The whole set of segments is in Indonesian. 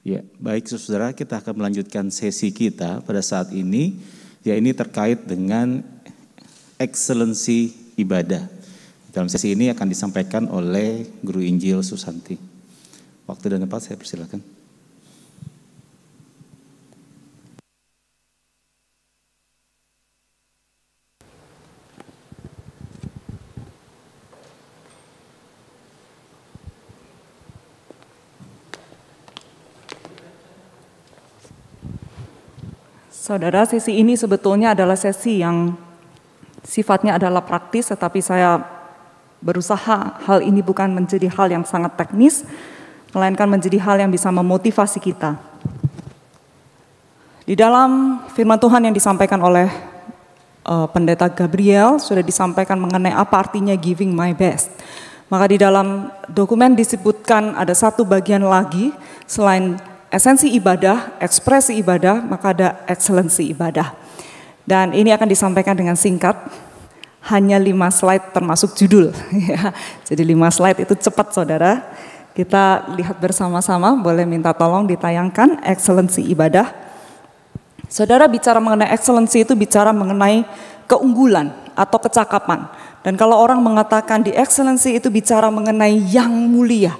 Ya, baik saudara, kita akan melanjutkan sesi kita pada saat ini. Ya, ini terkait dengan ekselensi ibadah. Dalam sesi ini akan disampaikan oleh Guru Injil Susanti. Waktu dan tempat saya persilakan. Saudara, sesi ini sebetulnya adalah sesi yang sifatnya adalah praktis, tetapi saya berusaha hal ini bukan menjadi hal yang sangat teknis, melainkan menjadi hal yang bisa memotivasi kita. Di dalam firman Tuhan yang disampaikan oleh Pendeta Gabriel, sudah disampaikan mengenai apa artinya giving my best. Maka di dalam dokumen disebutkan ada satu bagian lagi, selain esensi ibadah, ekspresi ibadah, maka ada ekselensi ibadah. Dan ini akan disampaikan dengan singkat, hanya 5 slide termasuk judul. Jadi 5 slide itu cepat saudara. Kita lihat bersama-sama, boleh minta tolong ditayangkan ekselensi ibadah. Saudara, bicara mengenai ekselensi itu bicara mengenai keunggulan atau kecakapan. Dan kalau orang mengatakan di ekselensi itu bicara mengenai yang mulia.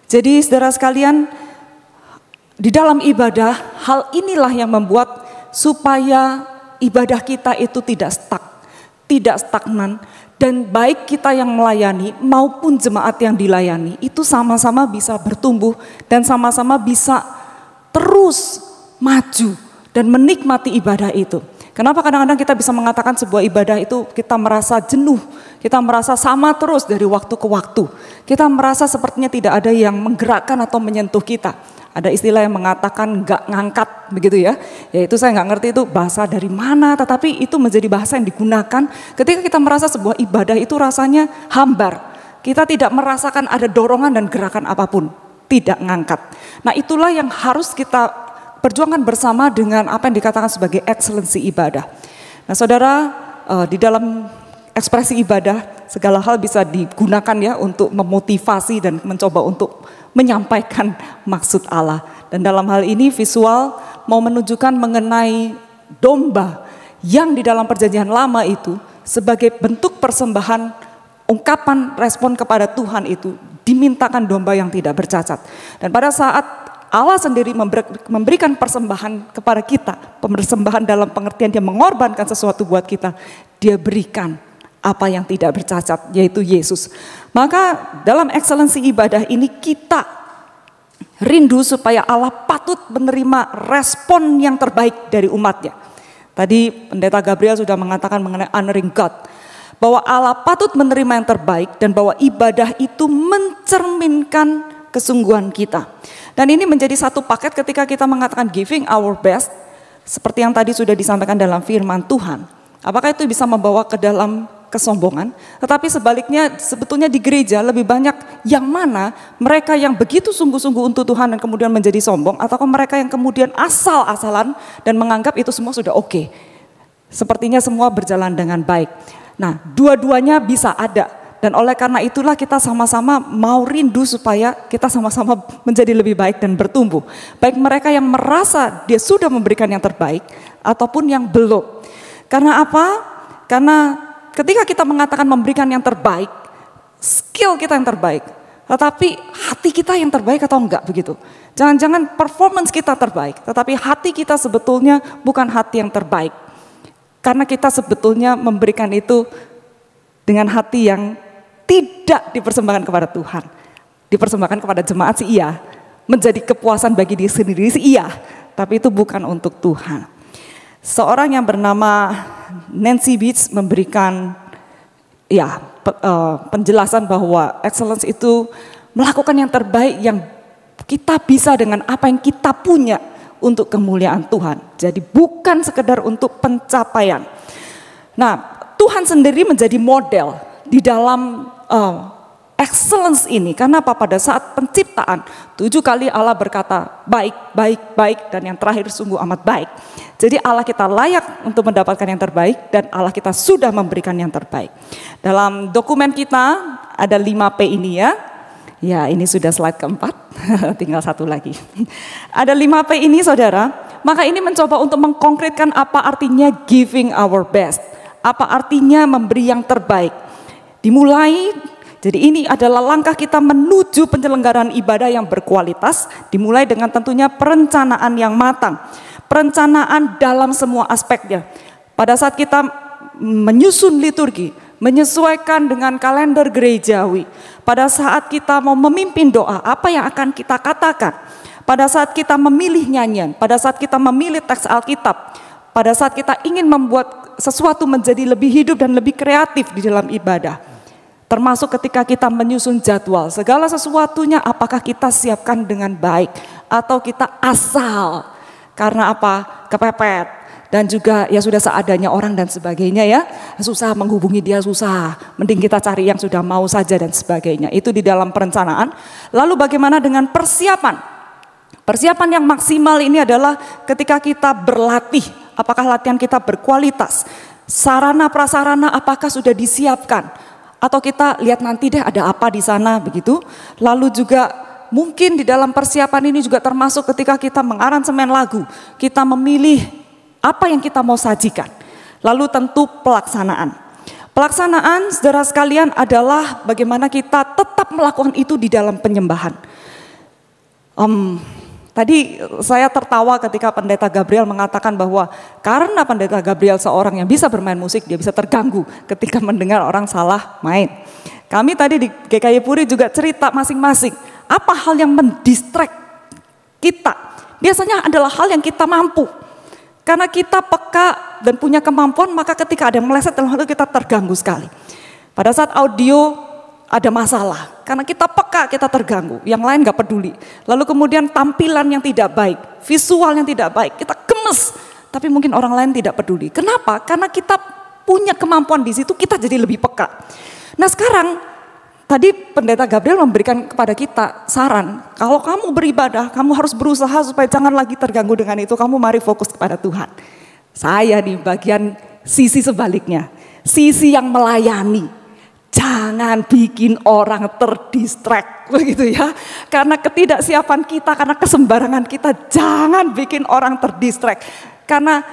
Jadi saudara sekalian, di dalam ibadah, hal inilah yang membuat supaya ibadah kita itu tidak stuck, tidak stagnan, dan baik kita yang melayani maupun jemaat yang dilayani itu sama-sama bisa bertumbuh dan sama-sama bisa terus maju dan menikmati ibadah itu. Kenapa kadang-kadang kita bisa mengatakan sebuah ibadah itu kita merasa jenuh, kita merasa sama terus dari waktu ke waktu. Kita merasa sepertinya tidak ada yang menggerakkan atau menyentuh kita. Ada istilah yang mengatakan nggak ngangkat begitu ya. Yaitu saya nggak ngerti itu bahasa dari mana, tetapi itu menjadi bahasa yang digunakan ketika kita merasa sebuah ibadah itu rasanya hambar. Kita tidak merasakan ada dorongan dan gerakan apapun, tidak ngangkat. Nah, itulah yang harus kita perjuangkan bersama dengan apa yang dikatakan sebagai ekselensi ibadah. Nah saudara, di dalam ekspresi ibadah segala hal bisa digunakan ya untuk memotivasi dan mencoba untuk menyampaikan maksud Allah. Dan dalam hal ini visual mau menunjukkan mengenai domba yang di dalam perjanjian lama itu sebagai bentuk persembahan, ungkapan respon kepada Tuhan itu dimintakan domba yang tidak bercacat. Dan pada saat Allah sendiri memberikan persembahan kepada kita, persembahan dalam pengertian dia mengorbankan sesuatu buat kita, dia berikan apa yang tidak bercacat, yaitu Yesus. Maka dalam ekselensi ibadah ini kita rindu supaya Allah patut menerima respon yang terbaik dari umatnya. Tadi Pendeta Gabriel sudah mengatakan mengenai honoring God, bahwa Allah patut menerima yang terbaik dan bahwa ibadah itu mencerminkan kesungguhan kita. Dan ini menjadi satu paket ketika kita mengatakan giving our best, seperti yang tadi sudah disampaikan dalam firman Tuhan. Apakah itu bisa membawa ke dalam kesombongan? Tetapi sebaliknya sebetulnya di gereja lebih banyak yang mana mereka yang begitu sungguh-sungguh untuk Tuhan dan kemudian menjadi sombong, atau mereka yang kemudian asal-asalan dan menganggap itu semua sudah oke. Sepertinya semua berjalan dengan baik. Nah, dua-duanya bisa ada. Dan oleh karena itulah kita sama-sama mau rindu supaya kita sama-sama menjadi lebih baik dan bertumbuh. Baik mereka yang merasa dia sudah memberikan yang terbaik ataupun yang belum. Karena apa? Karena ketika kita mengatakan memberikan yang terbaik, skill kita yang terbaik. Tetapi hati kita yang terbaik atau enggak begitu. Jangan-jangan performance kita terbaik, tetapi hati kita sebetulnya bukan hati yang terbaik. Karena kita sebetulnya memberikan itu dengan hati yang tidak dipersembahkan kepada Tuhan. Dipersembahkan kepada jemaat sih iya, menjadi kepuasan bagi diri sendiri sih iya, tapi itu bukan untuk Tuhan. Seorang yang bernama Nancy Beach memberikan penjelasan bahwa excellence itu melakukan yang terbaik yang kita bisa dengan apa yang kita punya untuk kemuliaan Tuhan. Jadi bukan sekedar untuk pencapaian. Nah, Tuhan sendiri menjadi model di dalam excellence ini. Karena apa? Pada saat penciptaan 7 kali Allah berkata baik, baik, baik, dan yang terakhir sungguh amat baik. Jadi Allah kita layak untuk mendapatkan yang terbaik dan Allah kita sudah memberikan yang terbaik. Dalam dokumen kita ada 5P ini ya. Ya, ini sudah slide keempat, tinggal satu lagi. Ada 5P ini saudara, maka ini mencoba untuk mengkonkretkan apa artinya giving our best. Apa artinya memberi yang terbaik. Dimulai, jadi ini adalah langkah kita menuju penyelenggaraan ibadah yang berkualitas, dimulai dengan tentunya perencanaan yang matang. Perencanaan dalam semua aspeknya. Pada saat kita menyusun liturgi, menyesuaikan dengan kalender gerejawi. Pada saat kita mau memimpin doa, apa yang akan kita katakan? Pada saat kita memilih nyanyian, pada saat kita memilih teks Alkitab, pada saat kita ingin membuat sesuatu menjadi lebih hidup dan lebih kreatif di dalam ibadah. Termasuk ketika kita menyusun jadwal, segala sesuatunya apakah kita siapkan dengan baik atau kita asal karena apa? Kepepet. Dan juga ya sudah seadanya orang dan sebagainya ya. Susah menghubungi dia, susah. Mending kita cari yang sudah mau saja dan sebagainya. Itu di dalam perencanaan. Lalu bagaimana dengan persiapan? Persiapan yang maksimal ini adalah ketika kita berlatih. Apakah latihan kita berkualitas? Sarana prasarana apakah sudah disiapkan? Atau kita lihat nanti deh ada apa di sana begitu. Lalu juga mungkin di dalam persiapan ini juga termasuk ketika kita mengaransemen lagu. Kita memilih apa yang kita mau sajikan. Lalu tentu pelaksanaan. Pelaksanaan saudara sekalian adalah bagaimana kita tetap melakukan itu di dalam penyembahan. Tadi saya tertawa ketika Pendeta Gabriel mengatakan bahwa karena Pendeta Gabriel seorang yang bisa bermain musik, dia bisa terganggu ketika mendengar orang salah main. Kami tadi di GKI Puri juga cerita masing-masing, apa hal yang mendistract kita. Biasanya adalah hal yang kita mampu. Karena kita peka dan punya kemampuan, maka ketika ada yang meleset dalam hal itu kita terganggu sekali. Pada saat audio ada masalah, karena kita peka kita terganggu, yang lain gak peduli. Lalu kemudian tampilan yang tidak baik, visual yang tidak baik, kita gemes, tapi mungkin orang lain tidak peduli. Kenapa? Karena kita punya kemampuan di situ, kita jadi lebih peka. Nah sekarang, tadi Pendeta Gabriel memberikan kepada kita saran, kalau kamu beribadah, kamu harus berusaha supaya jangan lagi terganggu dengan itu, kamu mari fokus kepada Tuhan. Saya di bagian sisi sebaliknya, sisi yang melayani, jangan bikin orang terdistract, begitu ya. Karena ketidaksiapan kita, karena kesembarangan kita, jangan bikin orang terdistract. Karena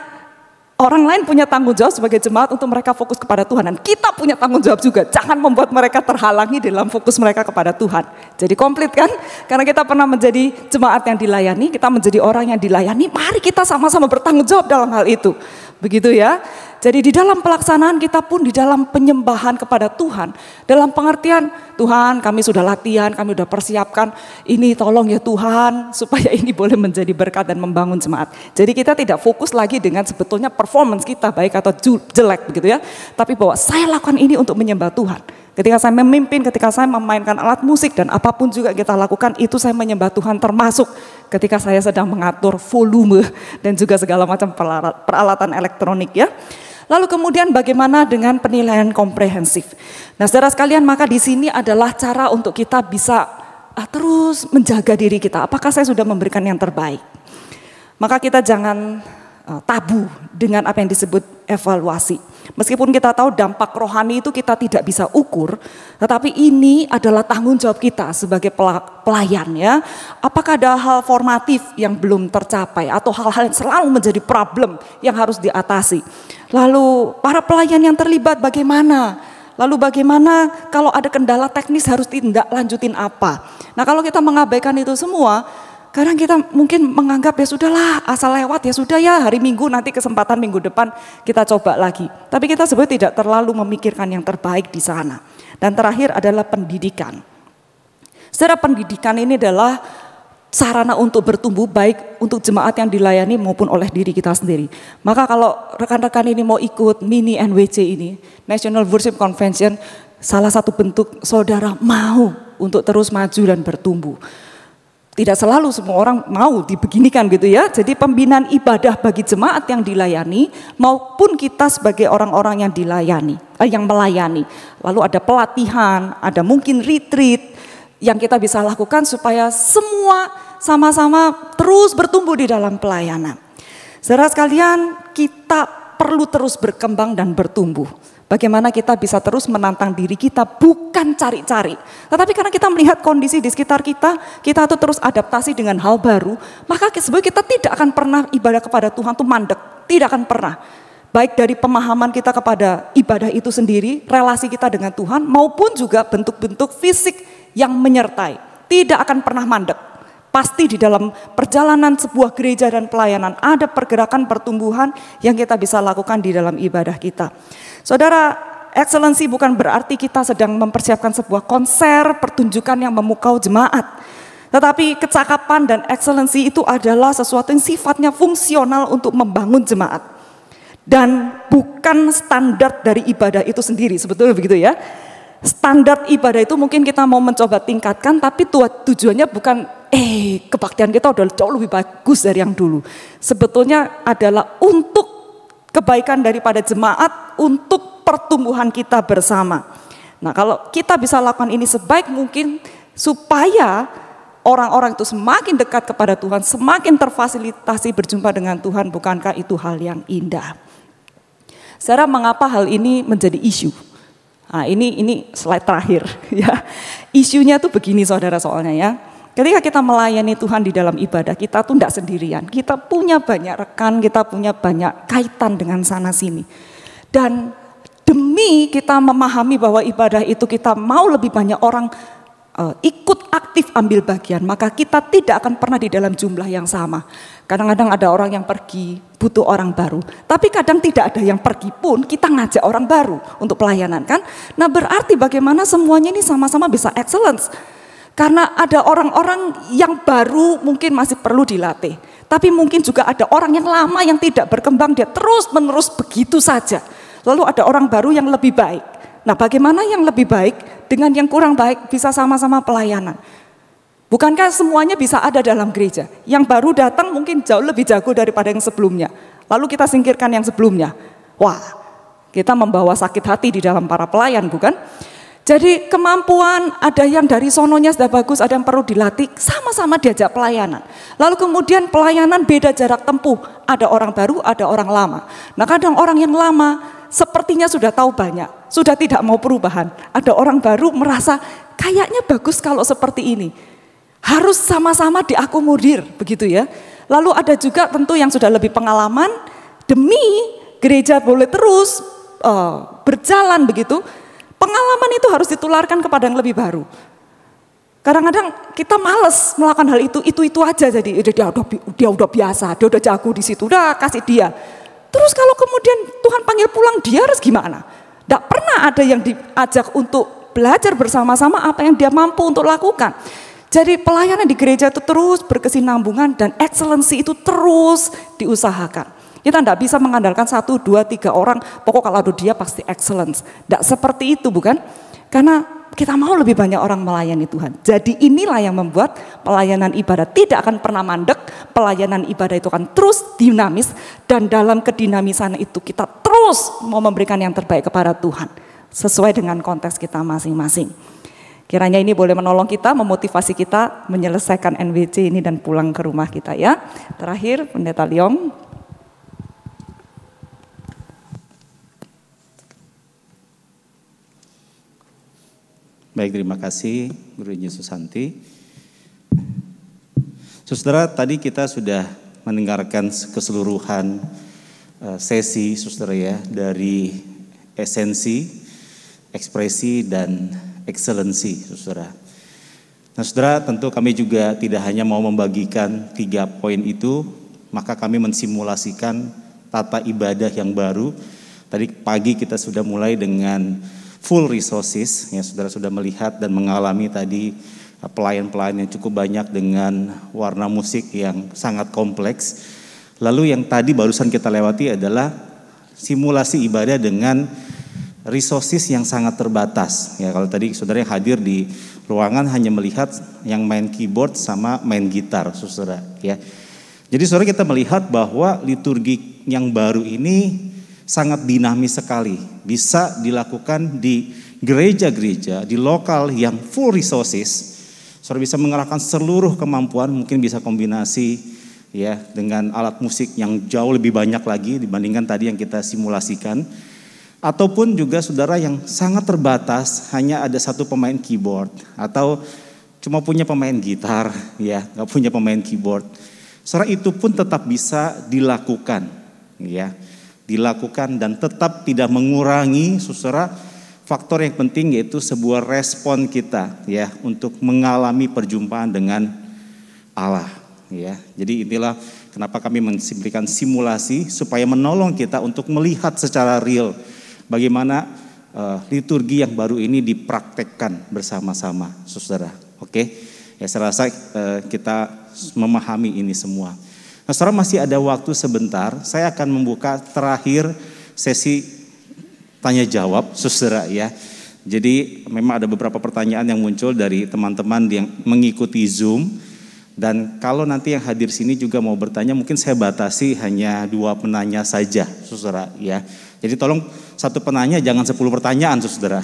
orang lain punya tanggung jawab sebagai jemaat untuk mereka fokus kepada Tuhan. Dan kita punya tanggung jawab juga. Jangan membuat mereka terhalangi dalam fokus mereka kepada Tuhan. Jadi komplit kan? Karena kita pernah menjadi jemaat yang dilayani, kita menjadi orang yang dilayani. Mari kita sama-sama bertanggung jawab dalam hal itu. Begitu ya. Jadi di dalam pelaksanaan kita pun di dalam penyembahan kepada Tuhan. Dalam pengertian, Tuhan kami sudah latihan, kami sudah persiapkan. Ini tolong ya Tuhan, supaya ini boleh menjadi berkat dan membangun jemaat. Jadi kita tidak fokus lagi dengan sebetulnya performance kita baik atau jelek begitu ya. Tapi bahwa saya lakukan ini untuk menyembah Tuhan. Ketika saya memimpin, ketika saya memainkan alat musik dan apapun juga kita lakukan, itu saya menyembah Tuhan, termasuk ketika saya sedang mengatur volume dan juga segala macam peralatan elektronik ya. Lalu kemudian bagaimana dengan penilaian komprehensif? Nah, saudara sekalian, maka di sini adalah cara untuk kita bisa terus menjaga diri kita. Apakah saya sudah memberikan yang terbaik? Maka kita jangan tabu dengan apa yang disebut evaluasi. Meskipun kita tahu dampak rohani itu kita tidak bisa ukur, tetapi ini adalah tanggung jawab kita sebagai pelayan ya. Apakah ada hal formatif yang belum tercapai atau hal-hal yang selalu menjadi problem yang harus diatasi? Lalu para pelayan yang terlibat bagaimana? Lalu bagaimana kalau ada kendala teknis harus tindak lanjutin apa? Nah kalau kita mengabaikan itu semua, kadang kita mungkin menganggap ya sudahlah asal lewat ya sudah ya hari Minggu nanti kesempatan minggu depan kita coba lagi. Tapi kita sebenarnya tidak terlalu memikirkan yang terbaik di sana. Dan terakhir adalah pendidikan. Secara pendidikan ini adalah sarana untuk bertumbuh baik untuk jemaat yang dilayani maupun oleh diri kita sendiri. Maka kalau rekan-rekan ini mau ikut mini NWC ini, National Worship Convention, salah satu bentuk saudara mau untuk terus maju dan bertumbuh. Tidak selalu semua orang mau dibeginikan gitu ya. Jadi pembinaan ibadah bagi jemaat yang dilayani maupun kita sebagai orang-orang yang dilayani, yang melayani. Lalu ada pelatihan, ada mungkin retreat yang kita bisa lakukan supaya semua sama-sama terus bertumbuh di dalam pelayanan. Saudara sekalian, kita perlu terus berkembang dan bertumbuh. Bagaimana kita bisa terus menantang diri kita, bukan cari-cari. Tetapi karena kita melihat kondisi di sekitar kita tuh terus adaptasi dengan hal baru, maka sebenarnya kita tidak akan pernah ibadah kepada Tuhan tuh mandek. Tidak akan pernah. Baik dari pemahaman kita kepada ibadah itu sendiri, relasi kita dengan Tuhan, maupun juga bentuk-bentuk fisik yang menyertai. Tidak akan pernah mandek. Pasti di dalam perjalanan sebuah gereja dan pelayanan ada pergerakan pertumbuhan yang kita bisa lakukan di dalam ibadah kita. Saudara, excellency bukan berarti kita sedang mempersiapkan sebuah konser pertunjukan yang memukau jemaat. Tetapi kecakapan dan excellency itu adalah sesuatu yang sifatnya fungsional untuk membangun jemaat. Dan bukan standar dari ibadah itu sendiri, sebetulnya begitu ya. Standar ibadah itu mungkin kita mau mencoba tingkatkan, tapi tujuannya bukan kebaktian kita udah jauh lebih bagus dari yang dulu. Sebetulnya adalah untuk kebaikan daripada jemaat, untuk pertumbuhan kita bersama. Nah, kalau kita bisa lakukan ini sebaik mungkin supaya orang-orang itu semakin dekat kepada Tuhan, semakin terfasilitasi berjumpa dengan Tuhan, bukankah itu hal yang indah? Saudara, mengapa hal ini menjadi isu? Nah, ini slide terakhir ya. Isunya tuh begini saudara, soalnya ya. Ketika kita melayani Tuhan di dalam ibadah, kita tuh tidak sendirian. Kita punya banyak rekan, kita punya banyak kaitan dengan sana sini. Dan demi kita memahami bahwa ibadah itu kita mau lebih banyak orang ikut aktif ambil bagian, maka kita tidak akan pernah di dalam jumlah yang sama. Kadang-kadang ada orang yang pergi, butuh orang baru. Tapi kadang tidak ada yang pergi pun, kita ngajak orang baru untuk pelayanan kan. Nah, berarti bagaimana semuanya ini sama-sama bisa excellence. Karena ada orang-orang yang baru mungkin masih perlu dilatih. Tapi mungkin juga ada orang yang lama yang tidak berkembang, dia terus-menerus begitu saja. Lalu ada orang baru yang lebih baik. Nah, bagaimana yang lebih baik dengan yang kurang baik bisa sama-sama pelayanan? Bukankah semuanya bisa ada dalam gereja? Yang baru datang mungkin jauh lebih jago daripada yang sebelumnya. Lalu kita singkirkan yang sebelumnya. Wah, kita membawa sakit hati di dalam para pelayan, bukan? Jadi kemampuan ada yang dari sononya sudah bagus, ada yang perlu dilatih, sama-sama diajak pelayanan. Lalu kemudian pelayanan beda jarak tempuh, ada orang baru, ada orang lama. Nah, kadang orang yang lama sepertinya sudah tahu banyak, sudah tidak mau perubahan. Ada orang baru merasa kayaknya bagus kalau seperti ini. Harus sama-sama diakomodir, begitu ya. Lalu ada juga tentu yang sudah lebih pengalaman, demi gereja boleh terus berjalan begitu. Pengalaman itu harus ditularkan kepada yang lebih baru. Kadang-kadang kita malas melakukan hal itu aja, jadi dia udah biasa, dia udah jago di situ, udah kasih dia. Terus kalau kemudian Tuhan panggil pulang, dia harus gimana? Tidak pernah ada yang diajak untuk belajar bersama-sama apa yang dia mampu untuk lakukan. Jadi pelayanan di gereja itu terus berkesinambungan dan excellency itu terus diusahakan. Kita tidak bisa mengandalkan 1, 2, 3 orang, pokok kalau ada dia pasti excellence. Tidak seperti itu, bukan? Karena kita mau lebih banyak orang melayani Tuhan. Jadi inilah yang membuat pelayanan ibadah tidak akan pernah mandek. Pelayanan ibadah itu akan terus dinamis. Dan dalam kedinamisan itu kita terus mau memberikan yang terbaik kepada Tuhan. Sesuai dengan konteks kita masing-masing. Kiranya ini boleh menolong kita, memotivasi kita menyelesaikan NWC ini dan pulang ke rumah kita ya. Terakhir, Pendeta Leong. Baik, terima kasih Guru Injil Susanti. Saudara, tadi kita sudah mendengarkan keseluruhan sesi saudara ya, dari esensi, ekspresi dan excellency, saudara. Nah, saudara, tentu kami juga tidak hanya mau membagikan 3 poin itu, maka kami mensimulasikan tata ibadah yang baru. Tadi pagi kita sudah mulai dengan full resources, ya saudara sudah melihat dan mengalami tadi pelayan-pelayan yang cukup banyak dengan warna musik yang sangat kompleks. Lalu yang tadi barusan kita lewati adalah simulasi ibadah dengan resources yang sangat terbatas. Ya, kalau tadi saudara yang hadir di ruangan hanya melihat yang main keyboard sama main gitar, saudara. Ya, jadi saudara kita melihat bahwa liturgi yang baru ini sangat dinamis sekali. Bisa dilakukan di gereja-gereja, di lokal yang full resources. Saudara bisa mengerahkan seluruh kemampuan, mungkin bisa kombinasi ya dengan alat musik yang jauh lebih banyak lagi dibandingkan tadi yang kita simulasikan. Ataupun juga saudara yang sangat terbatas, hanya ada satu pemain keyboard atau cuma punya pemain gitar, ya, nggak punya pemain keyboard. Saudara, itu pun tetap bisa dilakukan, ya, dilakukan dan tetap tidak mengurangi, saudara, faktor yang penting yaitu sebuah respon kita, ya, untuk mengalami perjumpaan dengan Allah, ya. Jadi inilah kenapa kami memberikan simulasi supaya menolong kita untuk melihat secara real bagaimana liturgi yang baru ini dipraktekkan bersama-sama, saudara. Oke, ya, saya rasa kita memahami ini semua. Nah, saudara, masih ada waktu sebentar. Saya akan membuka terakhir sesi tanya jawab, saudara, ya. Jadi memang ada beberapa pertanyaan yang muncul dari teman-teman yang mengikuti Zoom. Dan kalau nanti yang hadir sini juga mau bertanya, mungkin saya batasi hanya 2 penanya saja, saudara, ya. Jadi tolong satu penanya jangan 10 pertanyaan, saudara.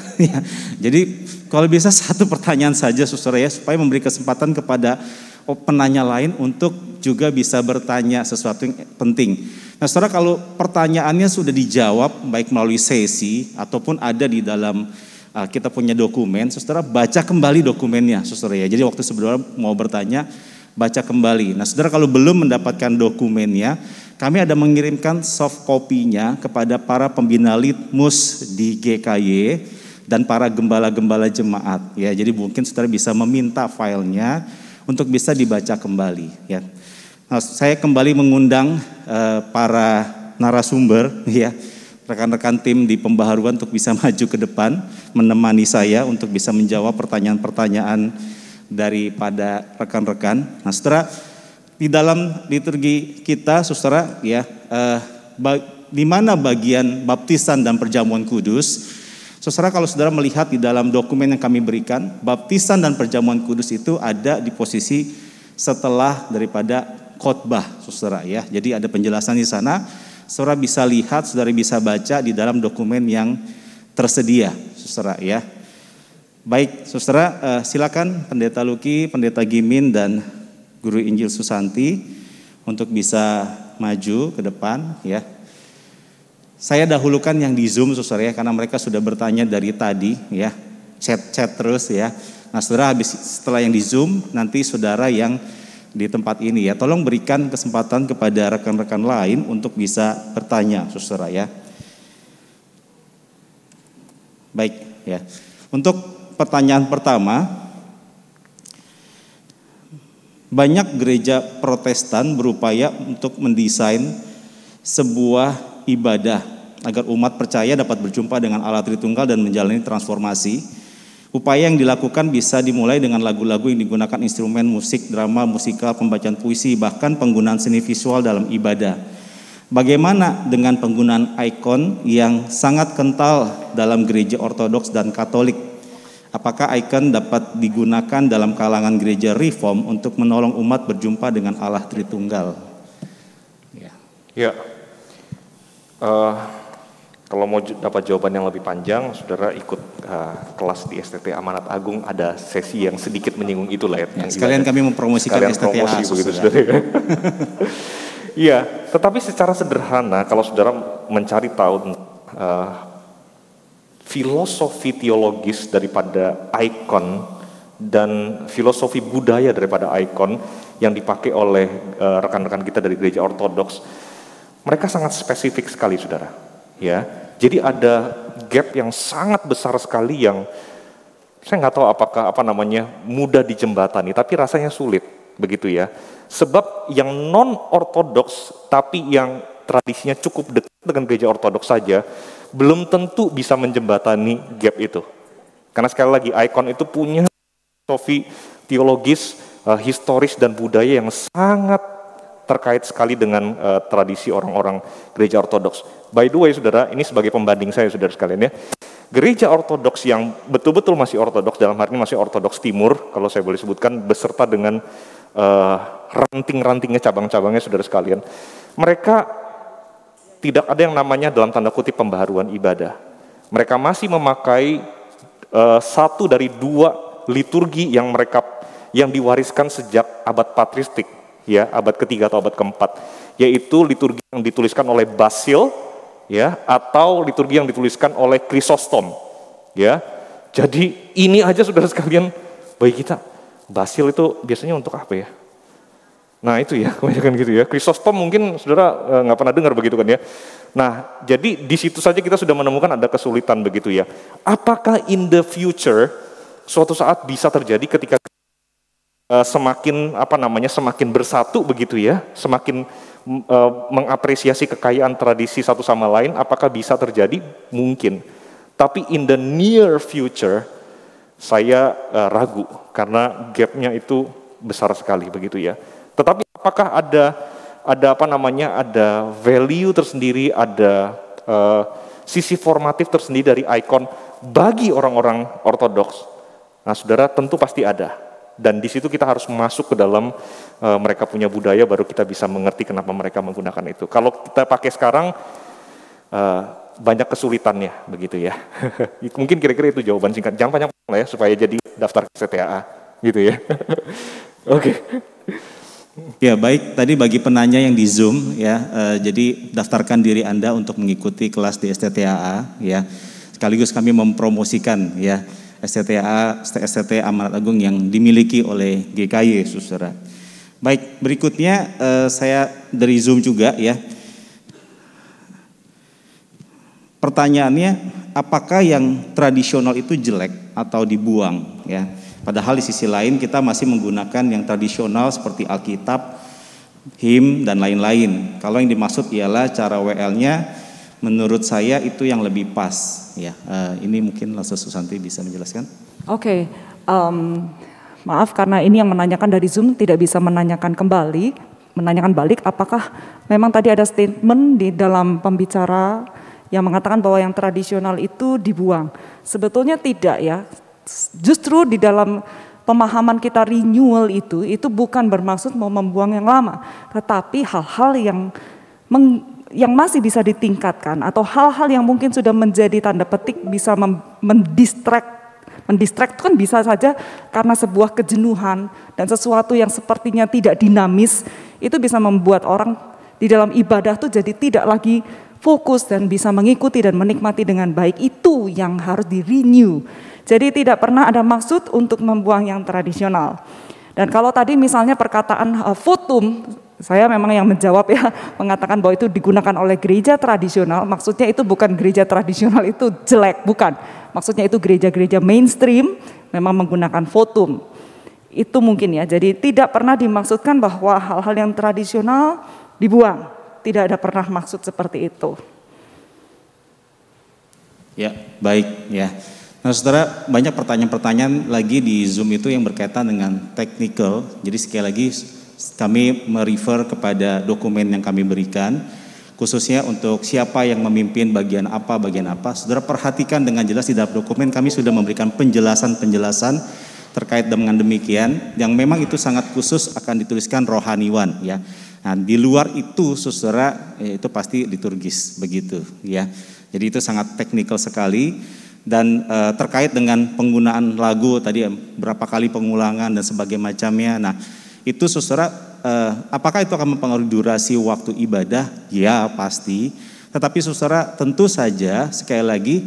Jadi kalau bisa 1 pertanyaan saja, saudara, ya, supaya memberi kesempatan kepada penanya lain untuk juga bisa bertanya sesuatu yang penting. Nah, saudara, kalau pertanyaannya sudah dijawab baik melalui sesi ataupun ada di dalam kita punya dokumen, saudara, baca kembali dokumennya, saudara, ya. Jadi waktu saudara mau bertanya, baca kembali. Nah, saudara, kalau belum mendapatkan dokumennya, kami ada mengirimkan soft copy-nya kepada para pembina Litmus di GKY dan para gembala-gembala jemaat, ya. Jadi mungkin saudara bisa meminta filenya untuk bisa dibaca kembali, ya. Nah, saya kembali mengundang para narasumber, ya, rekan-rekan tim di pembaharuan untuk bisa maju ke depan menemani saya untuk bisa menjawab pertanyaan-pertanyaan daripada rekan-rekan. Nah, saudara, di dalam liturgi kita, saudara, ya, di mana bagian baptisan dan perjamuan kudus, saudara, kalau saudara melihat di dalam dokumen yang kami berikan, baptisan dan perjamuan kudus itu ada di posisi setelah daripada khotbah, saudara, ya. Jadi ada penjelasan di sana, saudara bisa lihat, saudara bisa baca di dalam dokumen yang tersedia, saudara, ya. Baik, saudara, silakan Pendeta Luki, Pendeta Gimin, dan Guru Injil Susanti untuk bisa maju ke depan, ya. Saya dahulukan yang di Zoom, saudara, ya, karena mereka sudah bertanya dari tadi, ya, chat terus, ya. Nah, saudara, setelah yang di Zoom, nanti saudara yang di tempat ini, ya, tolong berikan kesempatan kepada rekan-rekan lain untuk bisa bertanya, saudara, ya. Baik, ya. Untuk pertanyaan pertama, banyak gereja Protestan berupaya untuk mendesain sebuah ibadah agar umat percaya dapat berjumpa dengan Allah Tritunggal dan menjalani transformasi. Upaya yang dilakukan bisa dimulai dengan lagu-lagu yang digunakan instrumen musik, drama, musikal, pembacaan puisi, bahkan penggunaan seni visual dalam ibadah. Bagaimana dengan penggunaan ikon yang sangat kental dalam gereja Ortodoks dan Katolik? Apakah ikon dapat digunakan dalam kalangan gereja Reform untuk menolong umat berjumpa dengan Allah Tritunggal? Ya, kalau mau dapat jawaban yang lebih panjang, saudara ikut kelas di STT Amanat Agung, ada sesi yang sedikit menyinggung itulah, ya. Sekalian kami mempromosikan STTA, begitu, saudara. Iya, tetapi secara sederhana kalau saudara mencari tahu filosofi teologis daripada ikon dan filosofi budaya daripada ikon yang dipakai oleh rekan-rekan kita dari gereja Ortodoks, mereka sangat spesifik sekali, saudara. Ya, jadi ada gap yang sangat besar sekali yang saya nggak tahu apakah mudah dijembatani, tapi rasanya sulit, begitu ya. Sebab yang non Ortodoks tapi yang tradisinya cukup dekat dengan gereja Ortodoks saja belum tentu bisa menjembatani gap itu. Karena sekali lagi ikon itu punya filosofi teologis, historis dan budaya yang sangat terkait sekali dengan tradisi orang-orang gereja Ortodoks. By the way, saudara, ini sebagai pembanding saya, saudara sekalian, ya. Gereja Ortodoks yang betul-betul masih Ortodoks, dalam hal ini masih Ortodoks Timur, kalau saya boleh sebutkan, beserta dengan ranting-rantingnya, cabang-cabangnya, saudara sekalian, mereka tidak ada yang namanya dalam tanda kutip pembaharuan ibadah. Mereka masih memakai satu dari 2 liturgi yang diwariskan sejak abad patristik, ya, abad ketiga atau abad keempat, yaitu liturgi yang dituliskan oleh Basil, ya, atau liturgi yang dituliskan oleh Chrysostom, ya. Jadi ini aja saudara sekalian bagi kita. Basil itu biasanya untuk apa ya? Nah itu ya, kebanyakan gitu ya. Chrysostom mungkin saudara nggak pernah dengar begitu kan ya. Nah jadi di situ saja kita sudah menemukan ada kesulitan begitu ya. Apakah in the future suatu saat bisa terjadi ketika semakin bersatu begitu ya, semakin mengapresiasi kekayaan tradisi satu sama lain, apakah bisa terjadi? Mungkin. Tapi in the near future saya ragu karena gapnya itu besar sekali begitu ya. Tetapi apakah ada value tersendiri, ada sisi formatif tersendiri dari ikon bagi orang-orang ortodoks? Nah, saudara, tentu pasti ada. Dan di situ kita harus masuk ke dalam mereka punya budaya, baru kita bisa mengerti kenapa mereka menggunakan itu. Kalau kita pakai sekarang banyak kesulitannya begitu ya. Mungkin kira-kira itu jawaban singkat. Jangan panjang-panjang lah ya supaya jadi daftar STAA gitu ya. Oke. Ya baik, tadi bagi penanya yang di Zoom ya, jadi daftarkan diri Anda untuk mengikuti kelas di STTAA ya. Sekaligus kami mempromosikan ya STT Amanat Agung yang dimiliki oleh GKY, saudara. Baik, berikutnya saya dari Zoom juga ya. Pertanyaannya, apakah yang tradisional itu jelek atau dibuang ya? Padahal di sisi lain kita masih menggunakan yang tradisional seperti Alkitab, him dan lain-lain. Kalau yang dimaksud ialah cara WL-nya, menurut saya itu yang lebih pas. Ya, ini mungkin Laksana Susanti bisa menjelaskan. Oke, maaf karena ini yang menanyakan dari Zoom tidak bisa menanyakan balik. Apakah memang tadi ada statement di dalam pembicara yang mengatakan bahwa yang tradisional itu dibuang? Sebetulnya tidak ya. Justru di dalam pemahaman kita renewal itu bukan bermaksud mau membuang yang lama, tetapi hal-hal yang masih bisa ditingkatkan atau hal-hal yang mungkin sudah menjadi tanda petik bisa mendistract itu kan bisa saja karena sebuah kejenuhan dan sesuatu yang sepertinya tidak dinamis itu bisa membuat orang di dalam ibadah tuh jadi tidak lagi fokus dan bisa mengikuti dan menikmati dengan baik. Itu yang harus di-renew. Jadi tidak pernah ada maksud untuk membuang yang tradisional. Dan kalau tadi misalnya perkataan votum, saya memang yang menjawab ya, mengatakan bahwa itu digunakan oleh gereja tradisional, maksudnya itu bukan gereja tradisional itu jelek, bukan. Maksudnya itu gereja-gereja mainstream memang menggunakan votum. Itu mungkin ya, jadi tidak pernah dimaksudkan bahwa hal-hal yang tradisional dibuang. Tidak ada pernah maksud seperti itu. Ya, baik ya. Nah, saudara, banyak pertanyaan-pertanyaan lagi di Zoom itu yang berkaitan dengan technical. Jadi sekali lagi kami merefer kepada dokumen yang kami berikan, khususnya untuk siapa yang memimpin bagian apa. Saudara perhatikan dengan jelas di dalam dokumen kami sudah memberikan penjelasan-penjelasan terkait dengan demikian, yang memang itu sangat khusus akan dituliskan rohaniwan ya. Nah, di luar itu saudara itu pasti liturgis begitu ya. Jadi itu sangat teknikal sekali. Dan terkait dengan penggunaan lagu tadi berapa kali pengulangan dan sebagainya macamnya. Nah itu saudara, apakah itu akan mempengaruhi durasi waktu ibadah? Ya pasti. Tetapi saudara tentu saja sekali lagi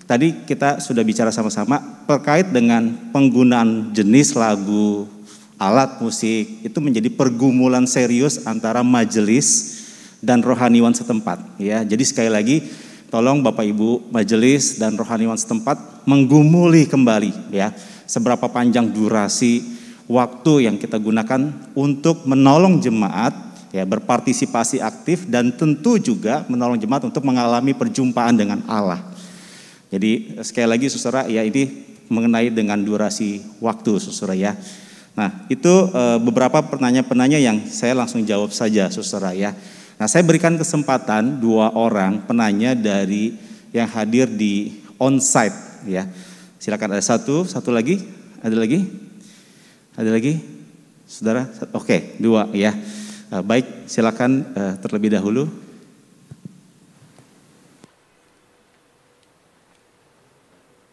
tadi kita sudah bicara sama-sama terkait dengan penggunaan jenis lagu, alat musik itu menjadi pergumulan serius antara majelis dan rohaniwan setempat. Ya, jadi sekali lagi tolong Bapak Ibu majelis dan rohaniwan setempat menggumuli kembali ya seberapa panjang durasi waktu yang kita gunakan untuk menolong jemaat ya berpartisipasi aktif dan tentu juga menolong jemaat untuk mengalami perjumpaan dengan Allah. Jadi sekali lagi saudara ya ini mengenai dengan durasi waktu saudara ya. Nah itu beberapa pertanyaan-pertanyaan yang saya langsung jawab saja saudara ya. Nah, saya berikan kesempatan 2 orang penanya dari yang hadir di onsite ya. Silakan ada satu lagi, ada lagi, saudara. Oke, 2 ya. Baik, silakan terlebih dahulu.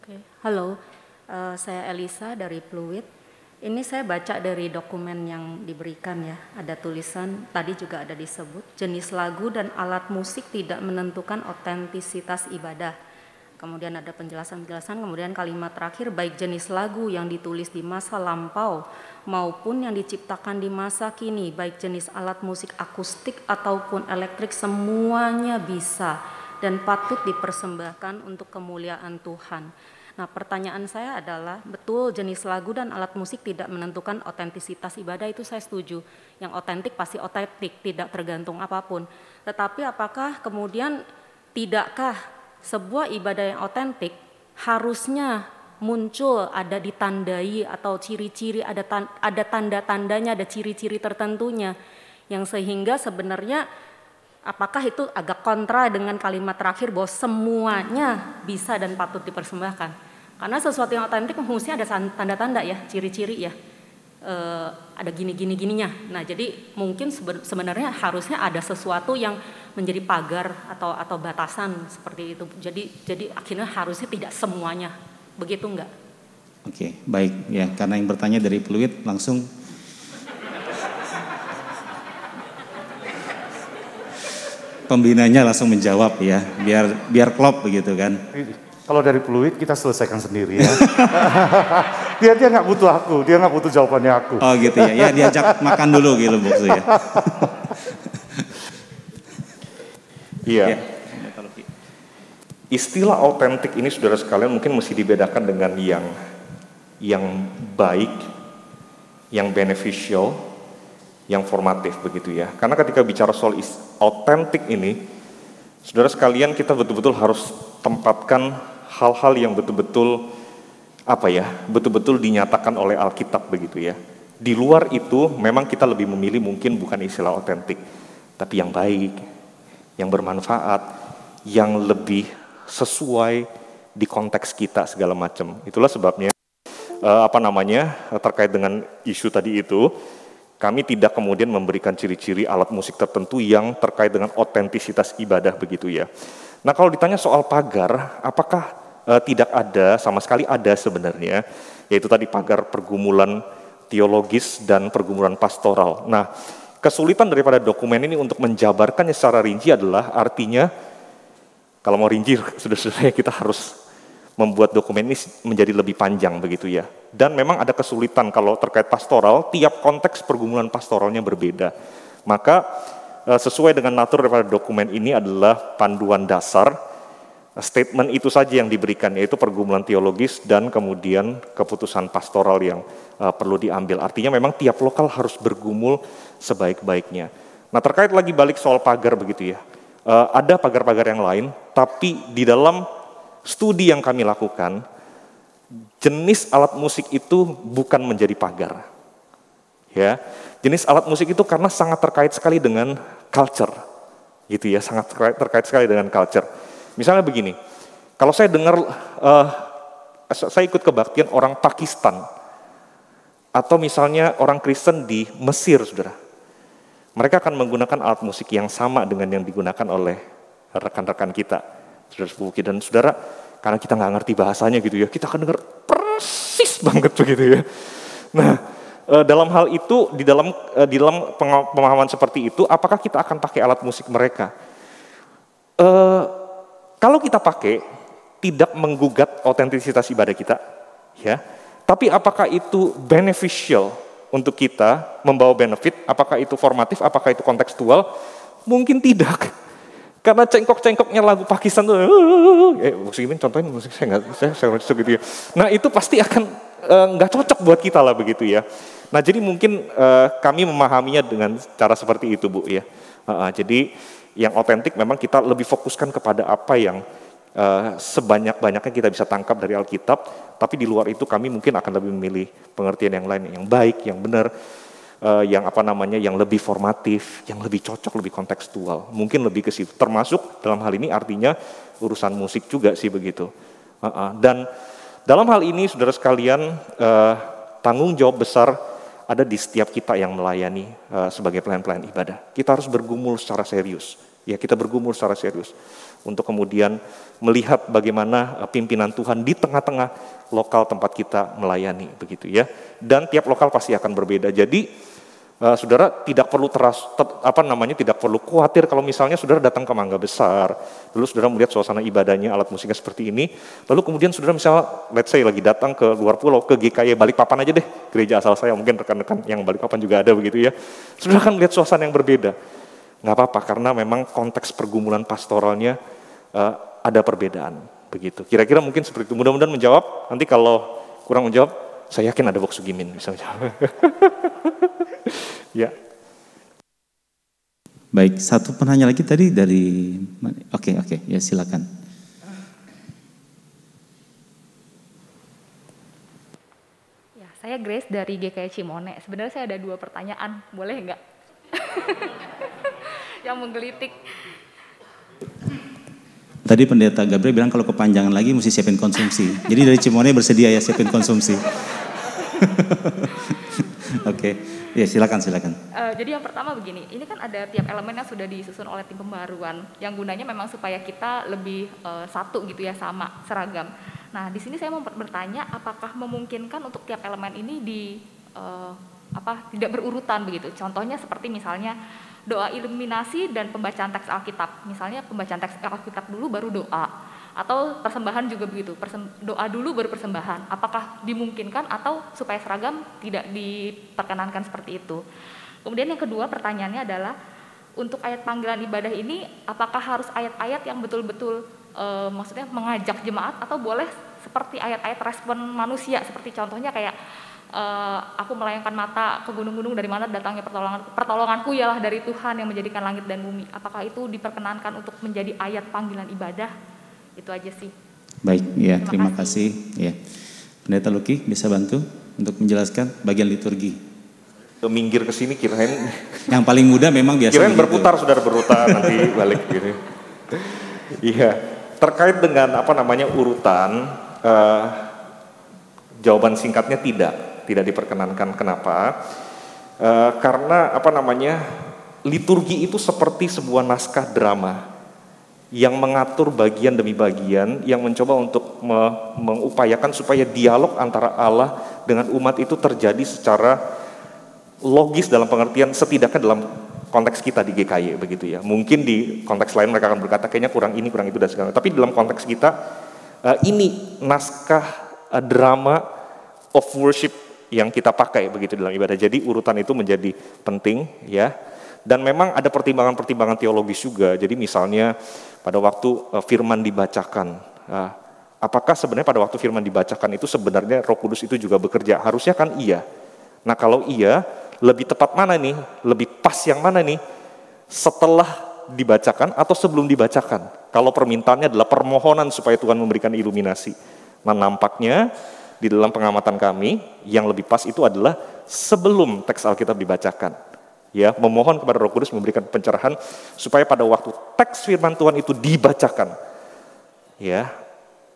Oke, halo, saya Elisa dari Pluit. Ini saya baca dari dokumen yang diberikan ya, ada tulisan, tadi juga ada disebut, jenis lagu dan alat musik tidak menentukan otentisitas ibadah. Kemudian ada penjelasan-penjelasan, kemudian kalimat terakhir, baik jenis lagu yang ditulis di masa lampau maupun yang diciptakan di masa kini, baik jenis alat musik akustik ataupun elektrik, semuanya bisa dan patut dipersembahkan untuk kemuliaan Tuhan. Nah, pertanyaan saya adalah, betul jenis lagu dan alat musik tidak menentukan otentisitas ibadah, itu saya setuju. Yang otentik pasti otentik, tidak tergantung apapun. Tetapi apakah kemudian tidakkah sebuah ibadah yang otentik harusnya muncul, ada ditandai atau ciri-ciri, ada tanda-tandanya, ada ciri-ciri tertentunya, yang sehingga sebenarnya apakah itu agak kontra dengan kalimat terakhir bahwa semuanya bisa dan patut dipersembahkan? Karena sesuatu yang otentik mestinya ada tanda-tanda ya, ciri-ciri ya, ada gini-gininya. Nah, jadi mungkin sebenarnya harusnya ada sesuatu yang menjadi pagar atau batasan seperti itu. Jadi akhirnya harusnya tidak semuanya, begitu enggak? Oke, baik ya. Karena yang bertanya dari Pluit, langsung pembinanya langsung menjawab ya, biar klop begitu kan. Kalau dari Pluit kita selesaikan sendiri ya. dia nggak butuh aku, dia nggak butuh jawabannya aku. Oh gitu ya, ya diajak makan dulu gitu maksudnya. Iya. Istilah autentik ini saudara sekalian mungkin mesti dibedakan dengan yang baik, yang beneficial, yang formatif begitu ya. Karena ketika bicara soal autentik ini, saudara sekalian kita betul-betul harus tempatkan hal-hal yang betul-betul betul-betul dinyatakan oleh Alkitab begitu ya. Di luar itu memang kita lebih memilih mungkin bukan istilah autentik, tapi yang baik, yang bermanfaat, yang lebih sesuai di konteks kita segala macam. Itulah sebabnya terkait dengan isu tadi itu, kami tidak kemudian memberikan ciri-ciri alat musik tertentu yang terkait dengan otentisitas ibadah begitu ya. Nah, kalau ditanya soal pagar, apakah tidak ada? Sama sekali ada sebenarnya, yaitu tadi pagar pergumulan teologis dan pergumulan pastoral. Nah, kesulitan daripada dokumen ini untuk menjabarkannya secara rinci adalah artinya, kalau mau rinci sudah kita harus membuat dokumen ini menjadi lebih panjang begitu ya. Dan memang ada kesulitan kalau terkait pastoral, tiap konteks pergumulan pastoralnya berbeda. Maka sesuai dengan natur daripada dokumen ini adalah panduan dasar, statement itu saja yang diberikan, yaitu pergumulan teologis dan kemudian keputusan pastoral yang perlu diambil. Artinya memang tiap lokal harus bergumul sebaik-baiknya. Nah, terkait lagi balik soal pagar begitu ya, ada pagar-pagar yang lain, tapi di dalam studi yang kami lakukan, jenis alat musik itu bukan menjadi pagar. Ya, jenis alat musik itu karena sangat terkait sekali dengan culture, gitu ya, sangat terkait sekali dengan culture. Misalnya begini, kalau saya dengar, saya ikut kebaktian orang Pakistan, atau misalnya orang Kristen di Mesir, saudara, mereka akan menggunakan alat musik yang sama dengan yang digunakan oleh rekan-rekan kita, saudara sepupu kita. Dan saudara, karena kita nggak ngerti bahasanya gitu ya, kita akan dengar persis banget begitu ya. Nah, dalam hal itu, di dalam pemahaman seperti itu, apakah kita akan pakai alat musik mereka? Kalau kita pakai, tidak menggugat otentisitas ibadah kita, ya. Tapi apakah itu beneficial untuk kita, membawa benefit? Apakah itu formatif? Apakah itu kontekstual? Mungkin tidak. Karena cengkok-cengkoknya lagu Pakistan tuh, musik ini contohin musik saya gitu ya. Nah, itu pasti akan nggak cocok buat kita lah begitu ya. Nah, jadi mungkin kami memahaminya dengan cara seperti itu, Bu ya. Jadi yang otentik memang kita lebih fokuskan kepada apa yang sebanyak-banyaknya kita bisa tangkap dari Alkitab, tapi di luar itu kami mungkin akan lebih memilih pengertian yang lain, yang baik, yang benar, yang lebih formatif, yang lebih cocok, lebih kontekstual. Mungkin lebih ke situ. Termasuk dalam hal ini artinya urusan musik juga sih begitu. Dan dalam hal ini, saudara sekalian, tanggung jawab besar ada di setiap kita yang melayani sebagai pelayan-pelayan ibadah. Kita harus bergumul secara serius, Ya, kita bergumul secara serius untuk kemudian melihat bagaimana pimpinan Tuhan di tengah-tengah lokal tempat kita melayani, begitu ya. Dan tiap lokal pasti akan berbeda. Jadi saudara tidak perlu tidak perlu khawatir kalau misalnya saudara datang ke Mangga Besar, lalu saudara melihat suasana ibadahnya, alat musiknya seperti ini, lalu kemudian saudara misalnya, let's say lagi datang ke luar pulau, ke GKY Balikpapan aja deh, gereja asal saya, mungkin rekan-rekan yang Balikpapan juga ada begitu ya, saudara akan melihat suasana yang berbeda. Nggak apa-apa, karena memang konteks pergumulan pastoralnya ada perbedaan, begitu. Kira-kira mungkin seperti itu. Mudah-mudahan menjawab. Nanti kalau kurang menjawab, saya yakin ada Bok Sugimin bisa menjawab. Ya. Baik, satu penanya lagi tadi dari. Oke, ya silakan. Ya, saya Grace dari GKI Cimone. Sebenarnya saya ada 2 pertanyaan, boleh nggak? Yang menggelitik. Tadi pendeta Gabriel bilang kalau kepanjangan lagi mesti siapin konsumsi. Jadi dari Cimone bersedia ya siapin konsumsi. Oke, ya silakan. Jadi yang pertama begini, ini kan ada tiap elemen yang sudah disusun oleh tim pembaruan, yang gunanya memang supaya kita lebih satu gitu ya, sama, seragam. Nah, di sini saya mau bertanya, apakah memungkinkan untuk tiap elemen ini tidak berurutan begitu? Contohnya seperti misalnya doa iluminasi dan pembacaan teks Alkitab. Misalnya pembacaan teks Alkitab dulu baru doa. Atau persembahan juga begitu, doa dulu baru persembahan. Apakah dimungkinkan atau supaya seragam tidak diperkenankan seperti itu? Kemudian yang kedua pertanyaannya adalah, untuk ayat panggilan ibadah ini apakah harus ayat-ayat yang betul-betul maksudnya mengajak jemaat, atau boleh seperti ayat-ayat respon manusia, seperti contohnya kayak aku melayangkan mata ke gunung-gunung, dari mana datangnya pertolonganku ialah dari Tuhan yang menjadikan langit dan bumi. Apakah itu diperkenankan untuk menjadi ayat panggilan ibadah? Itu aja sih. Baik, ya terima kasih. Ya. Pendeta Luki bisa bantu untuk menjelaskan bagian liturgi. Minggir ke sini kirain. Yang paling mudah memang biasa. Kirain berputar, saudara berputar nanti balik gitu. Iya, terkait dengan urutan, jawaban singkatnya tidak diperkenankan. Kenapa? Karena liturgi itu seperti sebuah naskah drama yang mengatur bagian demi bagian, yang mencoba untuk mengupayakan supaya dialog antara Allah dengan umat itu terjadi secara logis, dalam pengertian setidaknya dalam konteks kita di GKY begitu ya. Mungkin di konteks lain mereka akan berkata kayaknya kurang ini, kurang itu dan segala. Tapi dalam konteks kita ini naskah drama of worship yang kita pakai begitu dalam ibadah. Jadi urutan itu menjadi penting ya. Dan memang ada pertimbangan-pertimbangan teologis juga. Jadi misalnya pada waktu firman dibacakan, apakah sebenarnya pada waktu firman dibacakan itu sebenarnya Roh Kudus itu juga bekerja? Harusnya kan iya. Nah kalau iya, lebih tepat mana nih? Lebih pas yang mana nih? Setelah dibacakan atau sebelum dibacakan? Kalau permintaannya adalah permohonan supaya Tuhan memberikan iluminasi. Nah nampaknya di dalam pengamatan kami yang lebih pas itu adalah sebelum teks Alkitab dibacakan. Ya, memohon kepada Roh Kudus memberikan pencerahan supaya pada waktu teks firman Tuhan itu dibacakan, ya,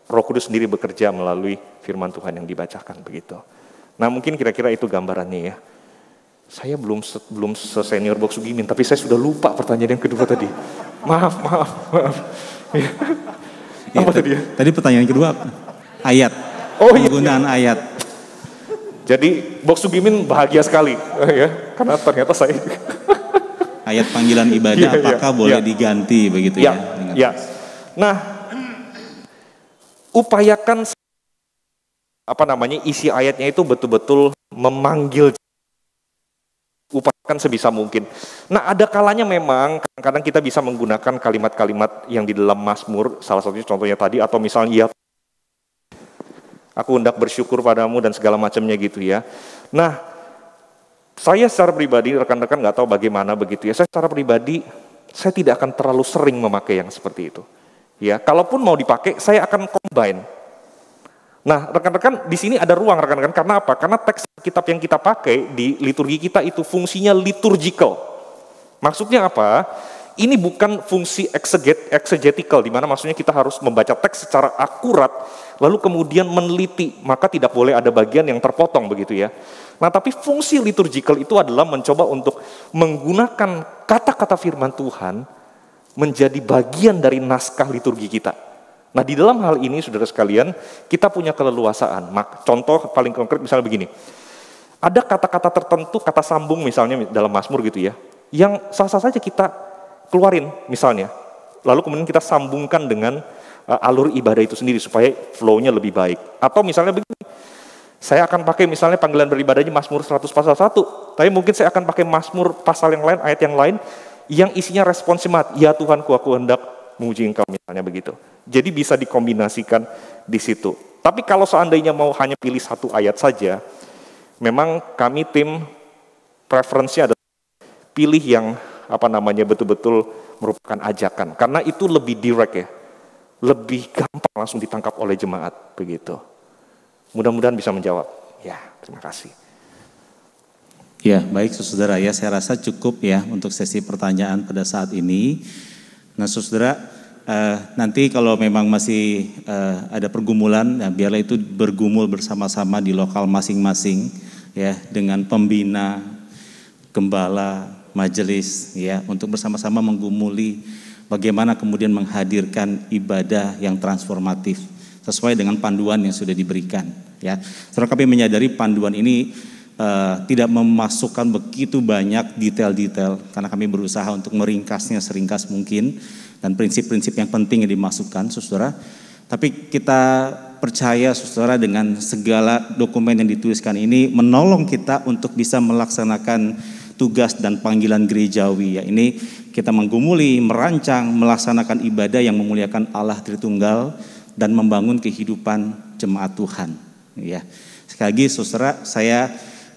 Roh Kudus sendiri bekerja melalui firman Tuhan yang dibacakan begitu. Nah, mungkin kira-kira itu gambarannya ya. Saya belum sesenior Bok Sugimin, tapi saya sudah lupa pertanyaan yang kedua tadi. Maaf. Ya. Apa tadi ya? Tadi pertanyaan kedua ayat. Penggunaan ayat. Jadi Bok Sugimin bahagia sekali ya, karena ternyata saya ayat panggilan ibadah apakah boleh diganti begitu ya? Ya. Nah, upayakan isi ayatnya itu betul-betul memanggil, upayakan sebisa mungkin. Nah, ada kalanya memang kadang-kadang kita bisa menggunakan kalimat-kalimat yang di dalam Mazmur, salah satunya contohnya tadi, atau misalnya aku hendak bersyukur padamu dan segala macamnya gitu ya. Nah, saya secara pribadi, rekan-rekan nggak tahu bagaimana begitu ya. Saya secara pribadi, saya tidak akan terlalu sering memakai yang seperti itu. Ya, kalaupun mau dipakai, saya akan combine. Nah, rekan-rekan di sini ada ruang rekan-rekan. Karena apa? Karena teks kitab yang kita pakai di liturgi kita itu fungsinya liturgical. Maksudnya apa? Ini bukan fungsi exegetical, di mana maksudnya kita harus membaca teks secara akurat, lalu kemudian meneliti, maka tidak boleh ada bagian yang terpotong begitu ya. Nah tapi fungsi liturgical itu adalah mencoba untuk menggunakan kata-kata firman Tuhan menjadi bagian dari naskah liturgi kita. Nah, di dalam hal ini saudara sekalian, kita punya keleluasaan. Contoh paling konkret misalnya begini. Ada kata-kata tertentu, kata sambung misalnya dalam Mazmur gitu ya, yang sah-sah saja kita keluarin misalnya. Lalu kemudian kita sambungkan dengan alur ibadah itu sendiri supaya flow-nya lebih baik. Atau misalnya begini, saya akan pakai misalnya panggilan beribadahnya Mazmur 100 pasal 1, tapi mungkin saya akan pakai Mazmur pasal yang lain, ayat yang lain, yang isinya responsimat, ya Tuhanku aku hendak memuji Engkau misalnya begitu. Jadi bisa dikombinasikan di situ. Tapi kalau seandainya mau hanya pilih satu ayat saja, memang kami tim preferensinya adalah pilih yang betul-betul merupakan ajakan. Karena itu lebih direct ya, lebih gampang langsung ditangkap oleh jemaat begitu. Mudah-mudahan bisa menjawab. Ya, terima kasih. Ya, baik saudara ya, saya rasa cukup ya untuk sesi pertanyaan pada saat ini. Nah saudara, nanti kalau memang masih ada pergumulan, ya, biarlah itu bergumul bersama-sama di lokal masing-masing ya, dengan pembina, gembala, majelis ya, untuk bersama-sama menggumuli bagaimana kemudian menghadirkan ibadah yang transformatif sesuai dengan panduan yang sudah diberikan ya. Saudara, kami menyadari panduan ini tidak memasukkan begitu banyak detail-detail karena kami berusaha untuk meringkasnya seringkas mungkin dan prinsip-prinsip yang penting yang dimasukkan saudara. Tapi kita percaya saudara dengan segala dokumen yang dituliskan ini menolong kita untuk bisa melaksanakan tugas dan panggilan gerejawi ya. Ini kita menggumuli, merancang, melaksanakan ibadah yang memuliakan Allah Tritunggal dan membangun kehidupan jemaat Tuhan ya. Sekali lagi saudara, saya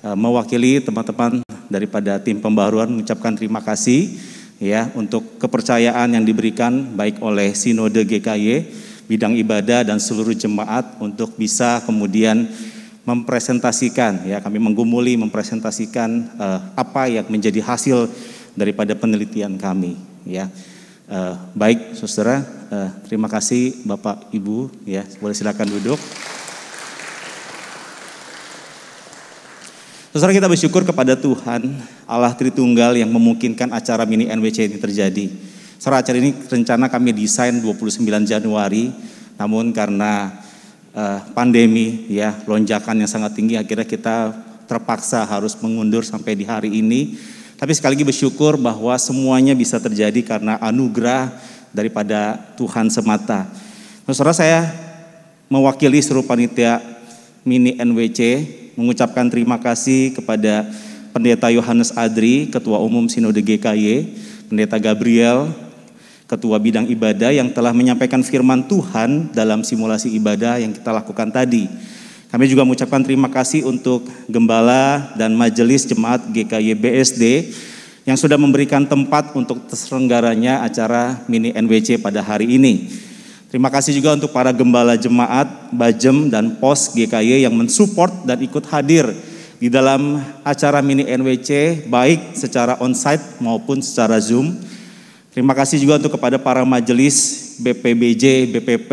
mewakili teman-teman daripada tim pembaharuan mengucapkan terima kasih ya untuk kepercayaan yang diberikan baik oleh Sinode GKY, bidang ibadah dan seluruh jemaat untuk bisa kemudian mempresentasikan ya, kami menggumuli mempresentasikan apa yang menjadi hasil daripada penelitian kami ya. Baik saudara, terima kasih Bapak Ibu ya, boleh silakan duduk. Saudara, kita bersyukur kepada Tuhan Allah Tritunggal yang memungkinkan acara mini NWC ini terjadi. Saudara, acara ini rencana kami desain 29 Januari, namun karena pandemi ya, lonjakan yang sangat tinggi, akhirnya kita terpaksa harus mengundur sampai di hari ini. Tapi sekali lagi bersyukur bahwa semuanya bisa terjadi karena anugerah daripada Tuhan semata. Nah, saudara, saya mewakili seluruh panitia mini NWC mengucapkan terima kasih kepada Pendeta Yohanes Adri, Ketua Umum Sinode GKY, Pendeta Gabriel, Ketua Bidang Ibadah yang telah menyampaikan firman Tuhan dalam simulasi ibadah yang kita lakukan tadi. Kami juga mengucapkan terima kasih untuk Gembala dan Majelis Jemaat GKY BSD yang sudah memberikan tempat untuk terselenggaranya acara mini NWC pada hari ini. Terima kasih juga untuk para gembala jemaat, Bajem dan Pos GKY yang mensupport dan ikut hadir di dalam acara mini NWC baik secara onsite maupun secara Zoom. Terima kasih juga untuk kepada para majelis BPBJ, BPP,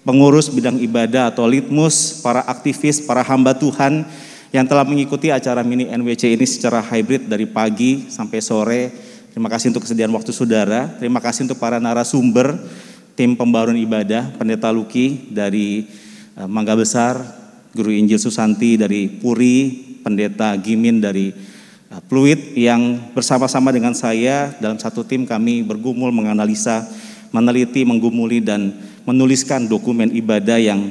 pengurus bidang ibadah atau litmus, para aktivis, para hamba Tuhan yang telah mengikuti acara mini NWC ini secara hybrid dari pagi sampai sore. Terima kasih untuk kesediaan waktu saudara. Terima kasih untuk para narasumber tim pembaharuan ibadah, Pendeta Luki dari Mangga Besar, Guru Injil Susanti dari Puri, Pendeta Gimin dari Pluit yang bersama-sama dengan saya dalam satu tim kami bergumul menganalisa, meneliti, menggumuli dan menuliskan dokumen ibadah yang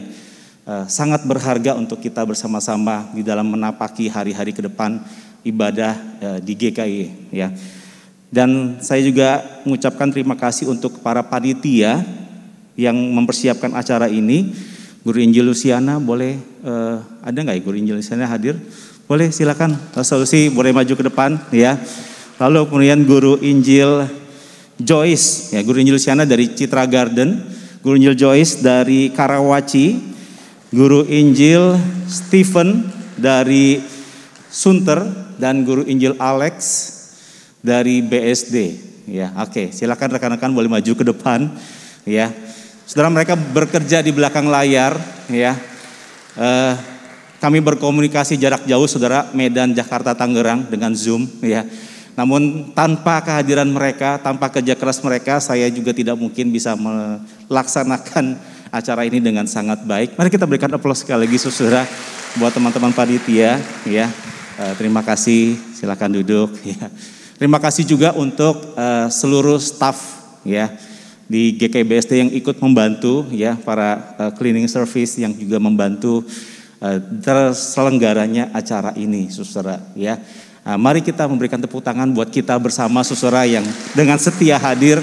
sangat berharga untuk kita bersama-sama di dalam menapaki hari-hari ke depan ibadah di GKY ya. Dan saya juga mengucapkan terima kasih untuk para panitia yang mempersiapkan acara ini. Guru Injil Luciana boleh, ada nggak ya Guru Injil Luciana hadir? Boleh silakan, solusi boleh maju ke depan ya. Lalu kemudian Guru Injil Joyce, ya Guru Injil Luciana dari Citra Garden, Guru Injil Joyce dari Karawaci, Guru Injil Stephen dari Sunter, dan Guru Injil Alex dari BSD ya. Oke, silakan rekan-rekan boleh maju ke depan ya. Saudara, mereka bekerja di belakang layar ya. Kami berkomunikasi jarak jauh saudara, Medan, Jakarta, Tangerang dengan Zoom ya. Namun tanpa kehadiran mereka, tanpa kerja keras mereka, saya juga tidak mungkin bisa melaksanakan acara ini dengan sangat baik. Mari kita berikan aplaus sekali lagi saudara buat teman-teman panitia ya. Terima kasih, silakan duduk ya. Terima kasih juga untuk seluruh staf ya di GKBSD yang ikut membantu ya, para cleaning service yang juga membantu terselenggaranya acara ini saudara ya. Mari kita memberikan tepuk tangan buat kita bersama saudara yang dengan setia hadir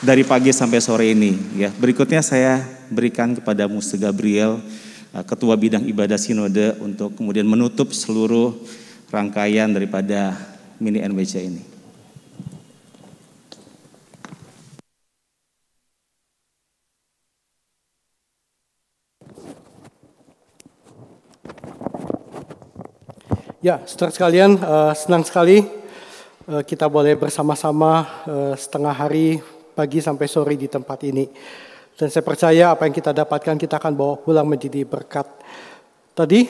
dari pagi sampai sore ini ya. Berikutnya saya berikan kepada Muste Gabriel, Ketua Bidang Ibadah Sinode, untuk kemudian menutup seluruh rangkaian daripada mini NWC ini. Ya, saudara sekalian, senang sekali kita boleh bersama-sama setengah hari pagi sampai sore di tempat ini. Dan saya percaya apa yang kita dapatkan kita akan bawa pulang menjadi berkat. Tadi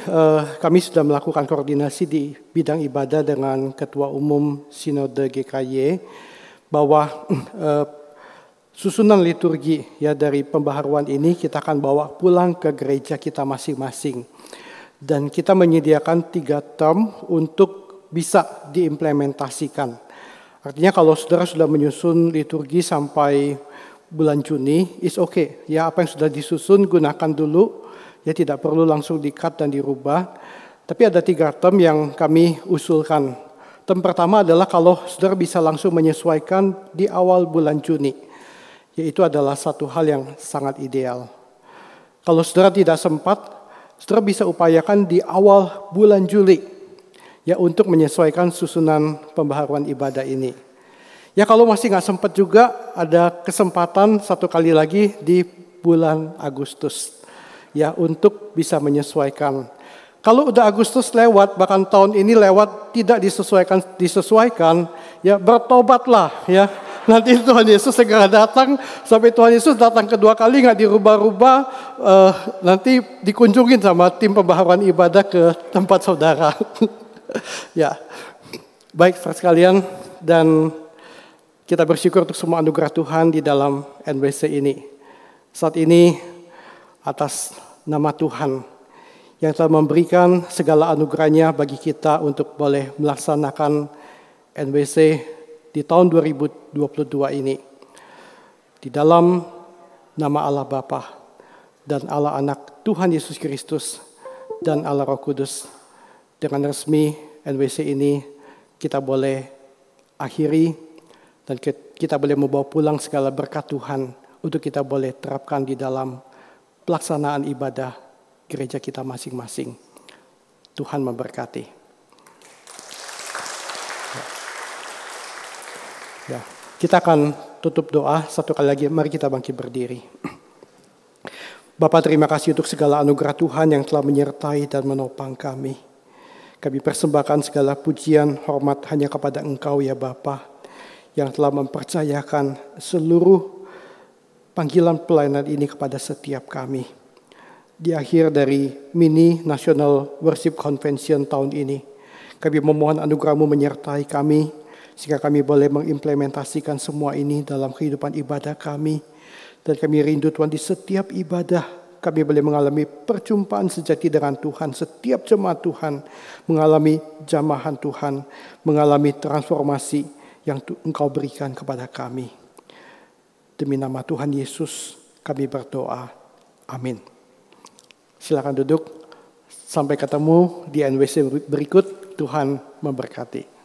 kami sudah melakukan koordinasi di bidang ibadah dengan Ketua Umum Sinode GKY bahwa susunan liturgi ya dari pembaharuan ini kita akan bawa pulang ke gereja kita masing-masing. Dan kita menyediakan 3 term untuk bisa diimplementasikan. Artinya kalau saudara sudah menyusun liturgi sampai bulan Juni, is okay. Ya, apa yang sudah disusun gunakan dulu, ya tidak perlu langsung di-cut dan dirubah. Tapi ada 3 term yang kami usulkan. Term pertama adalah kalau saudara bisa langsung menyesuaikan di awal bulan Juni. Yaitu adalah satu hal yang sangat ideal. Kalau saudara tidak sempat, saudara bisa upayakan di awal bulan Juli ya untuk menyesuaikan susunan pembaharuan ibadah ini. Ya kalau masih nggak sempat juga ada kesempatan satu kali lagi di bulan Agustus ya untuk bisa menyesuaikan. Kalau udah Agustus lewat, bahkan tahun ini lewat tidak disesuaikan ya bertobatlah ya. Nanti Tuhan Yesus segera datang, sampai Tuhan Yesus datang kedua kali nggak dirubah-rubah, nanti dikunjungin sama tim pembaharuan ibadah ke tempat saudara. Ya, baik saudara sekalian, dan kita bersyukur untuk semua anugerah Tuhan di dalam NWC ini. Saat ini atas nama Tuhan yang telah memberikan segala anugerahnya bagi kita untuk boleh melaksanakan NWC di tahun 2022 ini. Di dalam nama Allah Bapa dan Allah Anak Tuhan Yesus Kristus dan Allah Roh Kudus, dengan resmi NWC ini kita boleh akhiri dan kita boleh membawa pulang segala berkat Tuhan untuk kita boleh terapkan di dalam pelaksanaan ibadah gereja kita masing-masing. Tuhan memberkati. Ya, kita akan tutup doa satu kali lagi. Mari kita bangkit berdiri. Bapa, terima kasih untuk segala anugerah Tuhan yang telah menyertai dan menopang kami. Kami persembahkan segala pujian, hormat hanya kepada Engkau ya Bapa, yang telah mempercayakan seluruh panggilan pelayanan ini kepada setiap kami. Di akhir dari mini National Worship Convention tahun ini, kami memohon anugerah-Mu menyertai kami, sehingga kami boleh mengimplementasikan semua ini dalam kehidupan ibadah kami. Dan kami rindu Tuhan di setiap ibadah kami boleh mengalami perjumpaan sejati dengan Tuhan. Setiap jemaat Tuhan mengalami jamahan Tuhan, mengalami transformasi yang Engkau berikan kepada kami. Demi nama Tuhan Yesus kami berdoa. Amin. Silakan duduk. Sampai ketemu di NWC berikut. Tuhan memberkati.